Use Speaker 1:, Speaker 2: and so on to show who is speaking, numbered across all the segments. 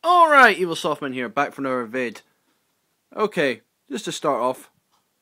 Speaker 1: Alright, Evil Softman here, back for another vid. Okay, just to start off,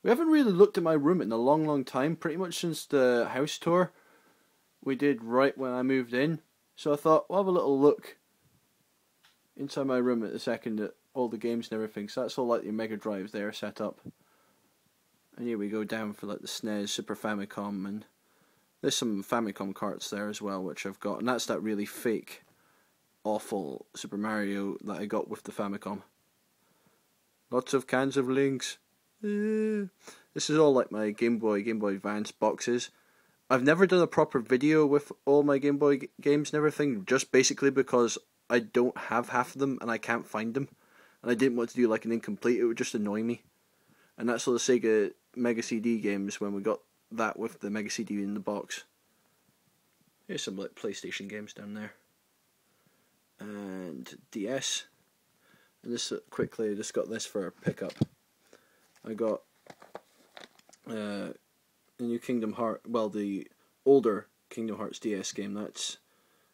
Speaker 1: we haven't really looked at my room in a long time, pretty much since the house tour we did right when I moved in. So I thought, we'll have a little look inside my room at a second at all the games and everything. So that's all like the Mega Drives there set up. And here we go down for like the SNES, Super Famicom, and there's some Famicom carts there as well, which I've got. And that's that really fake, awful Super Mario that I got with the Famicom. Lots of cans of Lynx. This is all like my Game Boy Advance boxes. I've never done a proper video with all my Game Boy games and everything, just basically because I don't have half of them and I can't find them. And I didn't want to do like an incomplete, it would just annoy me. And that's all the Sega Mega CD games when we got that with the Mega CD in the box. Here's some like PlayStation games down there. And DS. And this quickly, I just got this for a pickup. I got the new Kingdom Hearts, well, the older Kingdom Hearts DS game. That's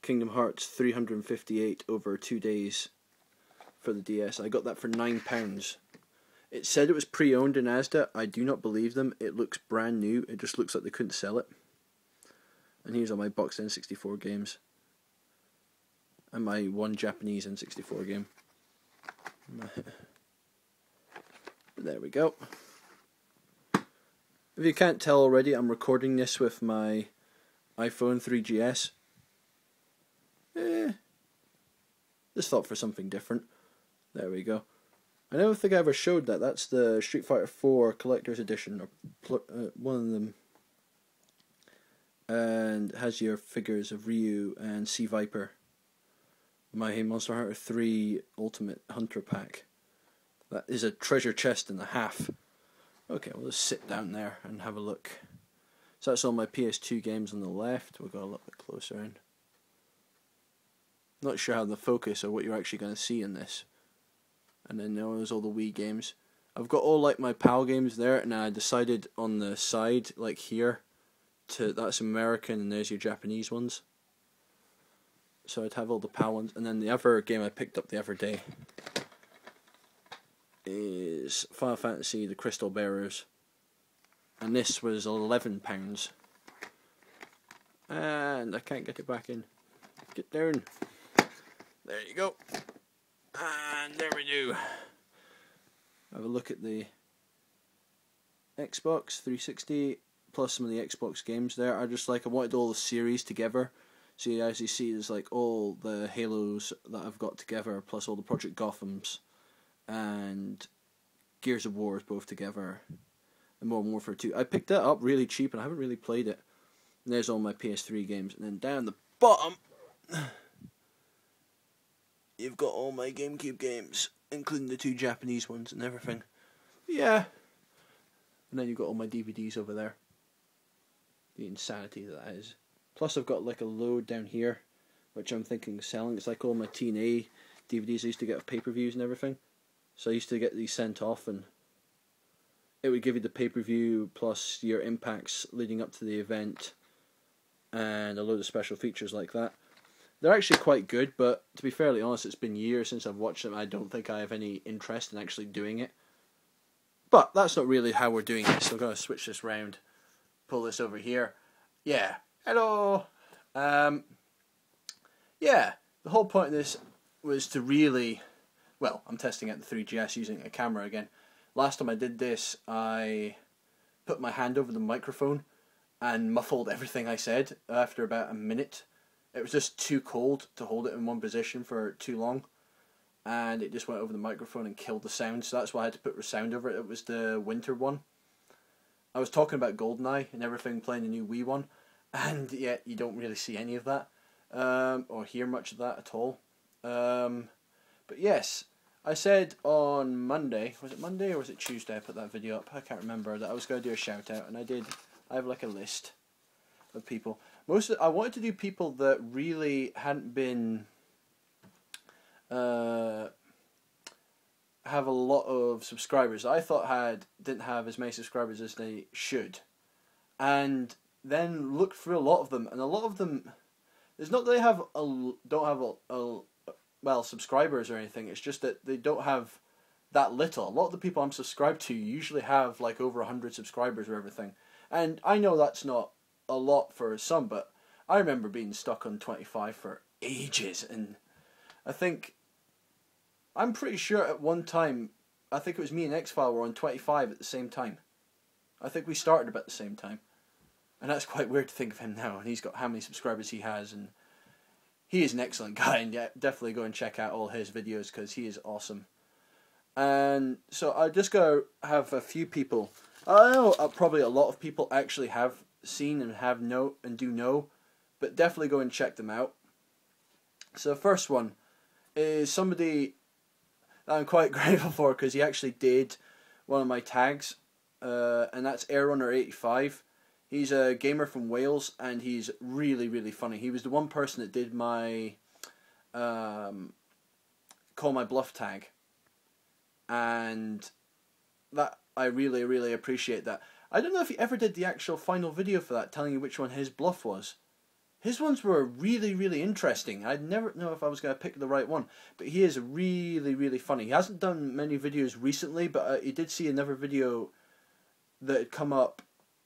Speaker 1: Kingdom Hearts 358 over 2 days for the DS. I got that for £9. It said it was pre-owned in Asda. I do not believe them. It looks brand new. It just looks like they couldn't sell it. And here's all my boxed N64 games. And my one Japanese N64 game. There we go. If you can't tell already, I'm recording this with my iPhone 3GS. Just thought for something different. There we go. I don't think I ever showed that. That's the Street Fighter 4 Collector's Edition, or one of them. And it has your figures of Ryu and Sea Viper. My Monster Hunter 3 Ultimate Hunter Pack. That is a treasure chest and a half. Okay, we'll just sit down there and have a look. So that's all my PS2 games on the left. We'll go a little bit closer in. Not sure how the focus or what you're actually going to see in this. And then there's all the Wii games. I've got all like my PAL games there, and I decided on the side, like here, that's American and there's your Japanese ones. So I'd have all the PAL ones, and then the other game I picked up the other day is Final Fantasy The Crystal Bearers, and this was £11, and I can't get it back in. Get down. There you go. And there we do. Have a look at the Xbox 360 plus some of the Xbox games there. I wanted all the series together. So as you see, there's like all the Halos that I've got together, plus all the Project Gothams and Gears of War both together, and Modern Warfare 2. I picked that up really cheap and I haven't really played it. And there's all my PS3 games, and then down the bottom you've got all my GameCube games, including the 2 Japanese ones and everything. Yeah. And then you've got all my DVDs over there. The insanity that is. Plus I've got like a load down here, which I'm thinking of selling. It's like all my TNA DVDs I used to get of pay-per-views and everything. So I used to get these sent off, and it would give you the pay-per-view plus your impacts leading up to the event, and a load of special features like that. They're actually quite good, but to be fairly honest, it's been years since I've watched them. I don't think I have any interest in actually doing it. But that's not really how we're doing this, so I'm going to switch this round, pull this over here. Yeah. Hello! Yeah, the whole point of this was to really... Well, I'm testing out the 3GS using a camera again. Last time I did this, I put my hand over the microphone and muffled everything I said after about a minute. It was just too cold to hold it in one position for too long, and it just went over the microphone and killed the sound, so that's why I had to put sound over it. It was the winter one. I was talking about GoldenEye and everything, playing the new Wii one, and yet you don't really see any of that, or hear much of that at all. But yes, I said on Monday, was it Monday or was it Tuesday I put that video up? I can't remember, that I was going to do a shout out, and I did. I have like a list of people. I wanted to do people that really hadn't been, have a lot of subscribers. I thought didn't have as many subscribers as they should. And then looked through a lot of them, and a lot of them, there's not that they don't have well, subscribers or anything. It's just that they don't have that little. A lot of the people I'm subscribed to usually have like over 100 subscribers or everything. And I know that's not a lot for some, but I remember being stuck on 25 for ages. And I'm pretty sure at one time, I think it was me and Xfile were on 25 at the same time. I think we started about the same time. And that's quite weird to think of him now. And he's got how many subscribers he has. And he is an excellent guy. And yeah, definitely go and check out all his videos because he is awesome. And so I just go have a few people. I know probably a lot of people actually have seen and do know. But definitely go and check them out. So the first one is somebody that I'm quite grateful for because he actually did one of my tags. And that's AirRunner85. He's a gamer from Wales, and he's really, really funny. He was the one person that did my Call My Bluff tag. And that I really, really appreciate that. I don't know if he ever did the actual final video for that, telling you which one his bluff was. His ones were really, really interesting. I'd never know if I was going to pick the right one. But he is really, really funny. He hasn't done many videos recently, but he did see another video that had come up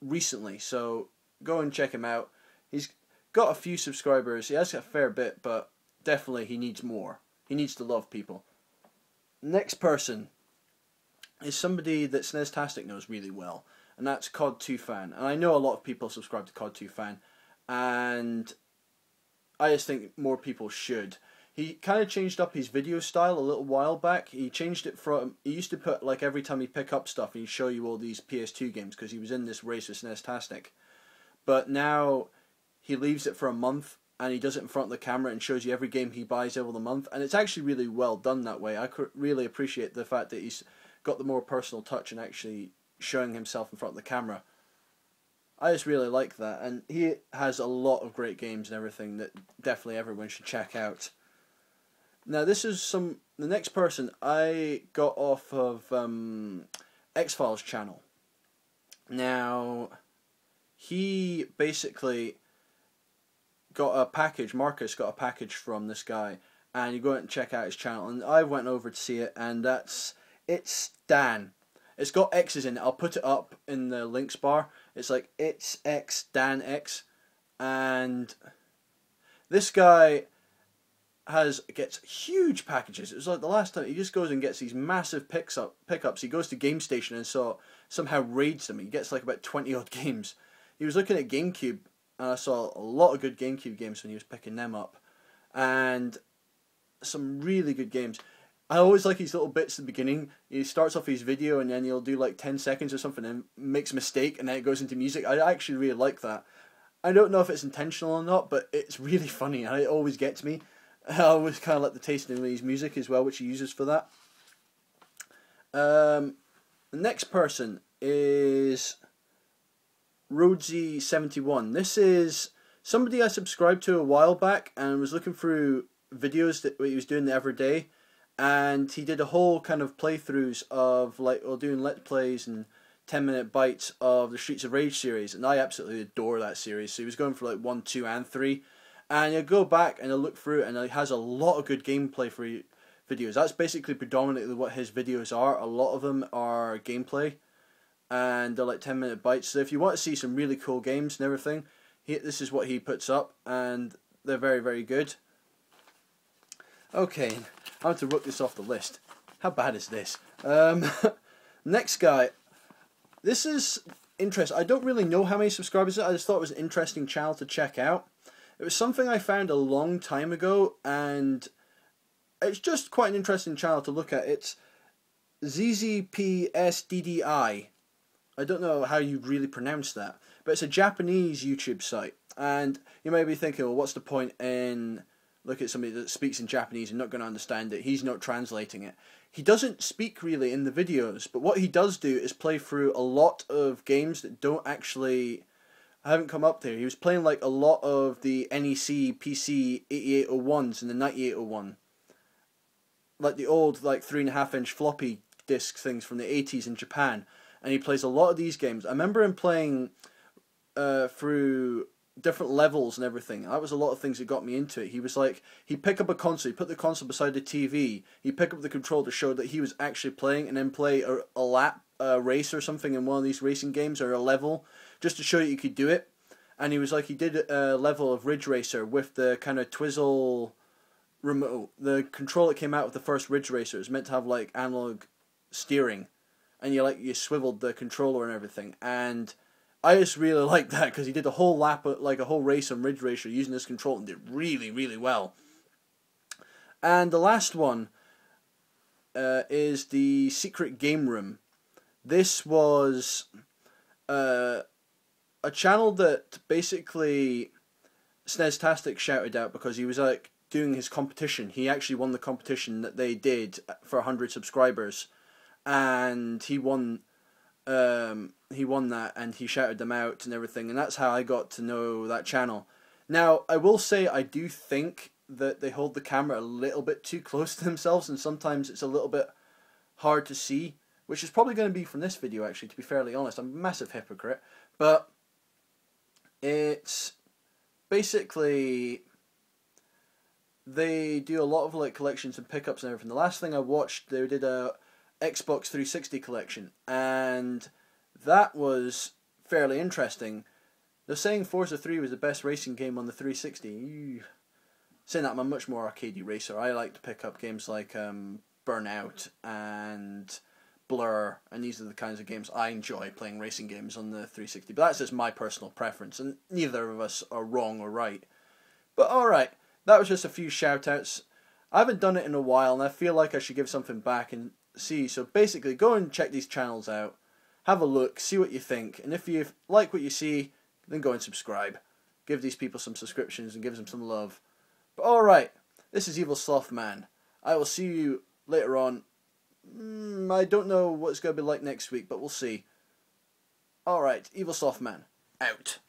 Speaker 1: recently, so go and check him out. He's got a few subscribers. He has a fair bit, but definitely he needs more. He needs to love people. Next person is somebody that zzpsddi knows really well, and that's COD2Fan. And I know a lot of people subscribe to COD2Fan, and I just think more people should. He kind of changed up his video style a little while back. He changed it from... He used to put, like, every time he'd pick up stuff, he'd show you all these PS2 games, because he was in this race with zzpsddi. But now, he leaves it for a month, and he does it in front of the camera and shows you every game he buys over the month. And it's actually really well done that way. I really appreciate the fact that he's got the more personal touch and actually showing himself in front of the camera. I just really like that. And he has a lot of great games and everything that definitely everyone should check out. Now this is the next person I got off of Xfile's channel. Now he basically got a package, Marcus got a package from this guy, and you go out and check out his channel, and I went over to see it, and that's ItzxDanx. It's got X's in it. I'll put it up in the links bar. It's like ItzxDanx, and this guy gets huge packages. It was like the last time he just goes and gets these massive pickups. He goes to GameStation and somehow raids them. He gets like about 20 odd games. He was looking at GameCube, and I saw a lot of good GameCube games when he was picking them up, and some really good games. I always like his little bits at the beginning. He starts off his video and then he'll do like 10 seconds or something and makes a mistake and then it goes into music. I actually really like that. I don't know if it's intentional or not, but it's really funny and it always gets me. I always kind of like the taste in his music as well, which he uses for that. The next person is Rhodesy71. This is somebody I subscribed to a while back and was looking through videos that he was doing the every day, and he did a whole kind of playthroughs of doing let's plays and 10-minute bites of the Streets of Rage series, and I absolutely adore that series. So he was going for like 1, 2, and 3. And you go back and you look through it, and it has a lot of good gameplay for videos. That's basically predominantly what his videos are. A lot of them are gameplay, and they're like 10-minute bites. So if you want to see some really cool games and everything, this is what he puts up, and they're very, very good. Okay, I have to rook this off the list. How bad is this? Next guy. This is interesting. I don't really know how many subscribers it is. I just thought it was an interesting channel to check out. It was something I found a long time ago, and it's just quite an interesting channel to look at. It's zzpsddi. I don't know how you really pronounce that, but it's a Japanese YouTube site. And you may be thinking, well, what's the point in looking at somebody that speaks in Japanese and not going to understand it? He's not translating it. He doesn't speak really in the videos, but what he does do is play through a lot of games that don't actually... I haven't come up there. He was playing like a lot of the NEC PC 8801s and the 9801. Like the old like 3.5-inch floppy disk things from the 80s in Japan. And he plays a lot of these games. I remember him playing through different levels and everything. That was a lot of things that got me into it. He was like, he'd pick up a console, he'd put the console beside the TV, he'd pick up the controller to show that he was actually playing, and then play a lap race or something in one of these racing games, or a level, just to show you could do it. And he was like, he did a level of Ridge Racer with the kind of twizzle remote. The control that came out with the first Ridge Racer is meant to have like analog steering, and you swiveled the controller and everything. And I just really liked that, because he did a whole lap, like a whole race on Ridge Racer using this control, and did really, really well. And the last one is the SecretGameRoom. This was a channel that basically zzpsddi shouted out, because he was like doing his competition. He actually won the competition that they did for 100 subscribers, and he won that, and he shouted them out and everything, and that's how I got to know that channel. Now, I will say I do think that they hold the camera a little bit too close to themselves, and sometimes it's a little bit hard to see, which is probably going to be from this video, actually, to be fairly honest. I'm a massive hypocrite, but it's basically, they do a lot of like collections and pickups and everything. The last thing I watched, they did a Xbox 360 collection, and that was fairly interesting. They're saying Forza 3 was the best racing game on the 360. Saying that, I'm a much more arcadey racer. I like to pick up games like Burnout and Blur, and these are the kinds of games I enjoy, playing racing games on the 360. But that's just my personal preference, and neither of us are wrong or right. But alright, that was just a few shoutouts. I haven't done it in a while, and I feel like I should give something back and see. So basically, go and check these channels out, have a look, see what you think, and if you like what you see, then go and subscribe. Give these people some subscriptions and give them some love. But alright, this is Evil Sloth Man. I will see you later on. I don't know what it's going to be like next week, but we'll see. Alright, Evil Sloth Man, out.